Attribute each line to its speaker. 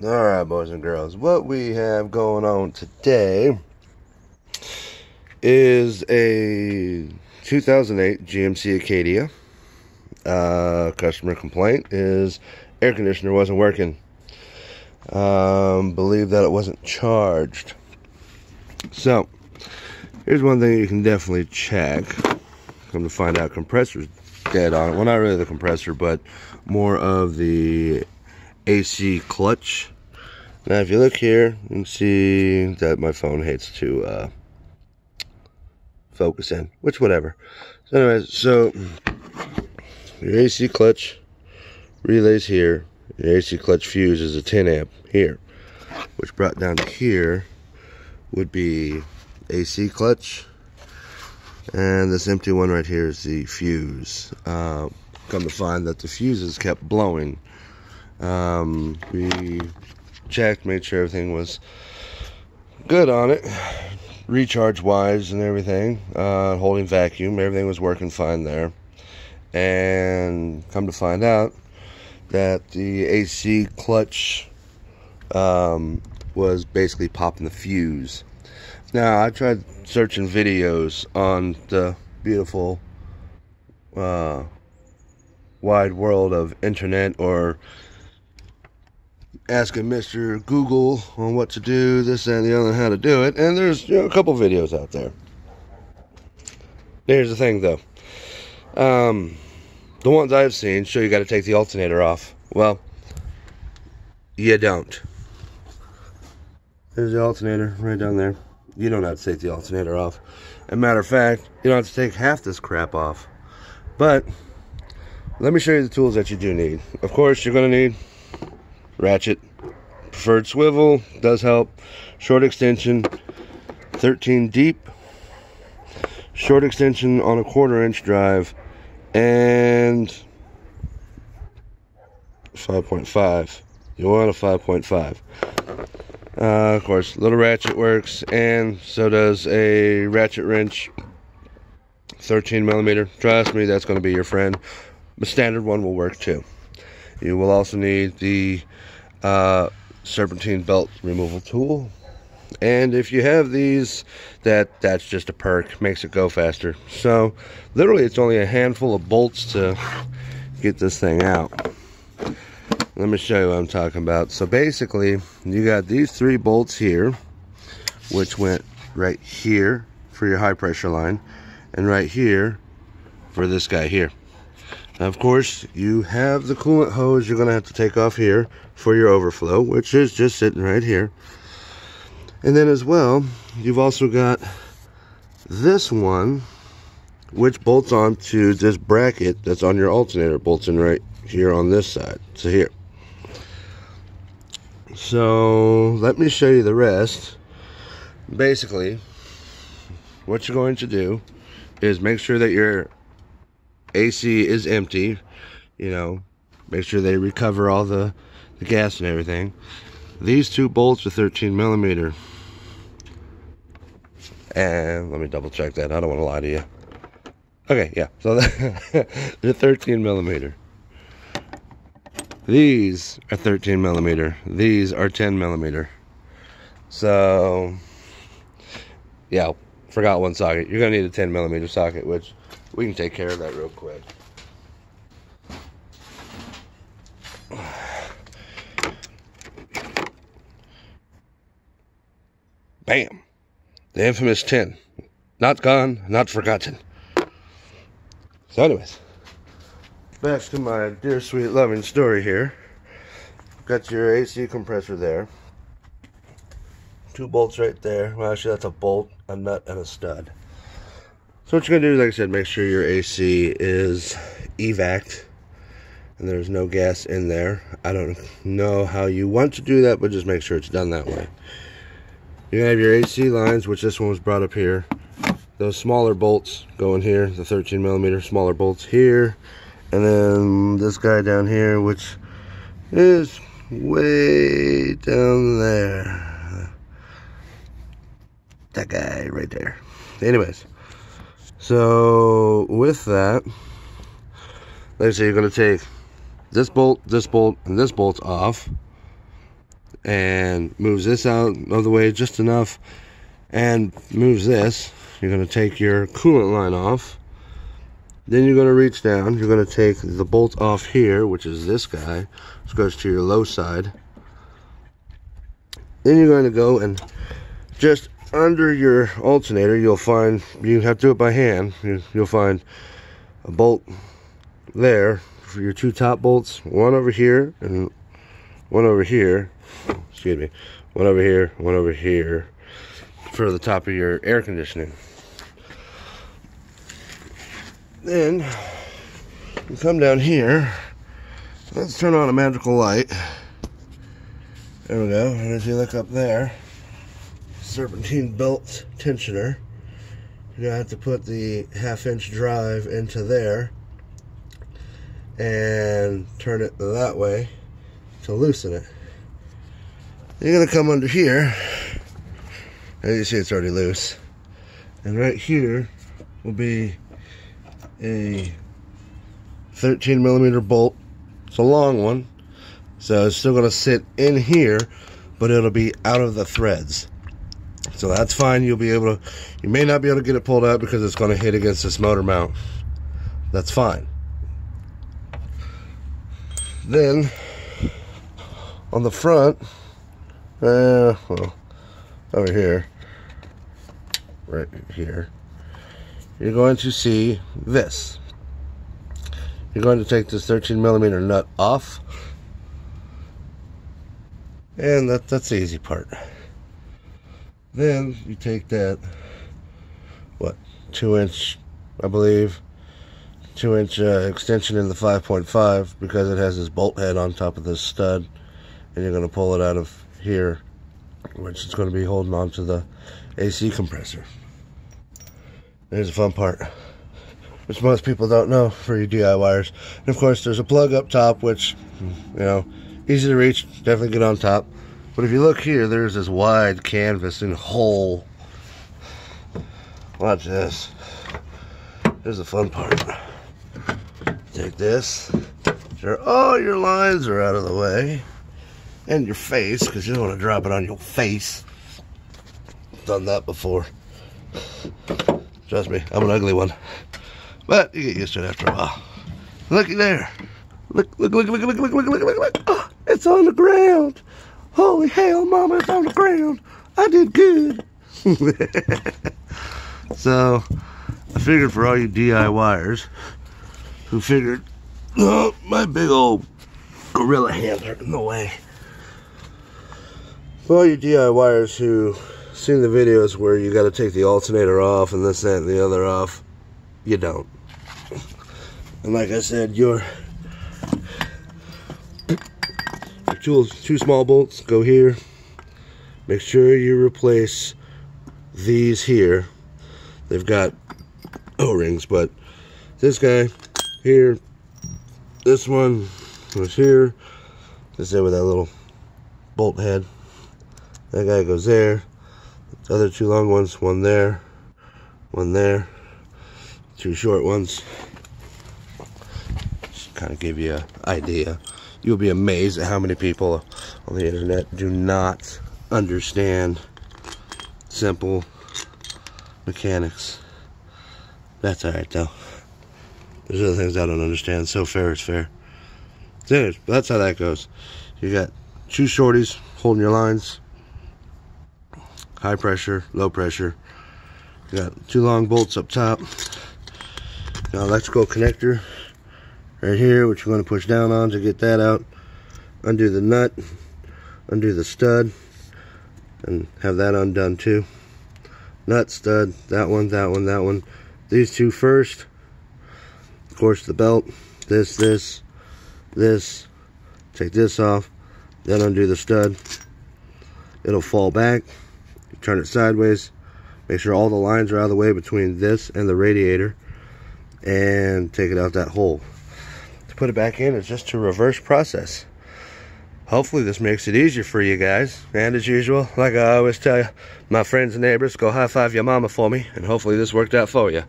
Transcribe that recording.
Speaker 1: Alright, boys and girls, what we have going on today is a 2008 GMC Acadia. Customer complaint is air conditioner wasn't working. Believe that it wasn't charged. So, here's one thing you can definitely check. Come to find out, compressor's dead on it. Well, not really the compressor, but more of the AC clutch. Now if you look here, you can see that my phone hates to focus in, which whatever. So anyways, so your AC clutch relays here, your AC clutch fuse is a 10 amp here, which brought down to here would be AC clutch, and this empty one right here is the fuse. Come to find that the fuses kept blowing. We checked, made sure everything was good on it, recharge wise and everything, holding vacuum, everything was working fine there. And come to find out that the AC clutch was basically popping the fuse. Now I tried searching videos on the beautiful wide world of internet, or asking Mr. Google on what to do, this and the other, how to do it, and there's a couple videos out there. Here's the thing though, the ones I've seen show you got to take the alternator off. Well, you don't. There's the alternator right down there. You don't have to take the alternator off. As a matter of fact, you don't have to take half this crap off. But let me show you the tools that you do need. Of course, you're going to need ratchet, preferred swivel does help, short extension 13 deep, short extension on a 1/4 inch drive, and 5.5. You want a 5.5. Of course, little ratchet works, and so does a ratchet wrench, 13 millimeter. Trust me, that's going to be your friend. The standard one will work too. You will also need the serpentine belt removal tool, and if you have these, that's just a perk, makes it go faster. So literally it's only a handful of bolts to get this thing out. Let me show you what I'm talking about. So basically you got these 3 bolts here, which went right here for your high pressure line, and right here for this guy here. Of course, you have the coolant hose you're going to have to take off here for your overflow, which is just sitting right here. And then as well, you've also got this one, which bolts onto this bracket that's on your alternator, bolts in right here on this side. So here. So let me show you the rest. Basically, what you're going to do is make sure that your AC is empty, make sure they recover all the gas and everything. These 2 bolts are 13 millimeter, and let me double check that, I don't want to lie to you. Okay, yeah, so they're 13 millimeter. These are 13 millimeter, these are 10 millimeter. So yeah, forgot one socket. You're gonna need a 10 millimeter socket, which we can take care of that real quick. Bam! The infamous 10. Not gone, not forgotten. So anyways, back to my dear sweet loving story here. Got your AC compressor there. 2 bolts right there. Well, actually that's a bolt, a nut, and a stud. So what you're going to do, like I said, make sure your AC is evac'd and there's no gas in there. I don't know how you want to do that, but just make sure it's done that way. You're going to have your AC lines, which this one was brought up here. Those smaller bolts go in here, the 13 millimeter smaller bolts here. And then this guy down here, which is way down there. That guy right there. Anyways. So with that, like I say, you're going to take this bolt, and this bolt off. and moves this out of the way just enough and moves this, you're going to take your coolant line off. Then you're going to reach down, you're going to take the bolt off here, which is this guy, which goes to your low side. Then you're going to go and just under your alternator, you'll find, you have to do it by hand, you'll find a bolt there for your two top bolts, one over here and one over here, excuse me, one over here for the top of your air conditioning. Then you come down here, let's turn on a magical light. There we go, and as you look up there, serpentine belt tensioner. You're gonna have to put the 1/2-inch drive into there and turn it that way to loosen it. You're gonna come under here, as you see it's already loose, and right here will be a 13mm bolt. It's a long one, so it's still gonna sit in here, but it'll be out of the threads. So that's fine. You'll be able to, you may not be able to get it pulled out because it's going to hit against this motor mount. That's fine. Then on the front, well, over here, right here, you're going to see this. You're going to take this 13mm nut off, and that's the easy part. Then you take that, what, 2-inch, I believe, 2-inch extension in the 5.5 because it has this bolt head on top of this stud, and you're going to pull it out of here, which is going to be holding on to the AC compressor. There's the fun part, which most people don't know for your DIYers. And of course, there's a plug up top, which, you know, easy to reach, definitely get on top. But if you look here, there's this wide canvas and hole. Watch this. Here's the fun part. Take this. Sure, all your lines are out of the way. And your face, because you don't want to drop it on your face. Done that before. Trust me, I'm an ugly one. But you get used to it after a while. Looky there. Look. Oh, it's on the ground. Holy hell, Mama, it's on the ground. I did good. So, I figured for all you DIYers who figured, oh, my big old gorilla hands are in the way. For all you DIYers who seen the videos where you got to take the alternator off and this, that, and the other off, you don't. And like I said, your two small bolts go here. Make sure you replace these here. They've got O-rings, but this guy here, this one goes here. Just there with that little bolt head. That guy goes there. The other two long ones, one there, two short ones. Just kind of give you an idea. You'll be amazed at how many people on the internet do not understand simple mechanics. That's alright though. There's other things I don't understand. So fair is fair. So anyways, that's how that goes. You got two shorties holding your lines. High pressure, low pressure. You got two long bolts up top. Got an electrical connector right here, which you're going to push down on to get that out. Undo the nut, undo the stud, and have that undone too. Nut, stud, that one. These two first. Of course, the belt, this. Take this off, then undo the stud. It'll fall back. You turn it sideways. Make sure all the lines are out of the way between this and the radiator, and take it out that hole. To put it back in is just a reverse process. Hopefully this makes it easier for you guys. And as usual, like I always tell you, my friends and neighbors, go high five your mama for me, and hopefully this worked out for you.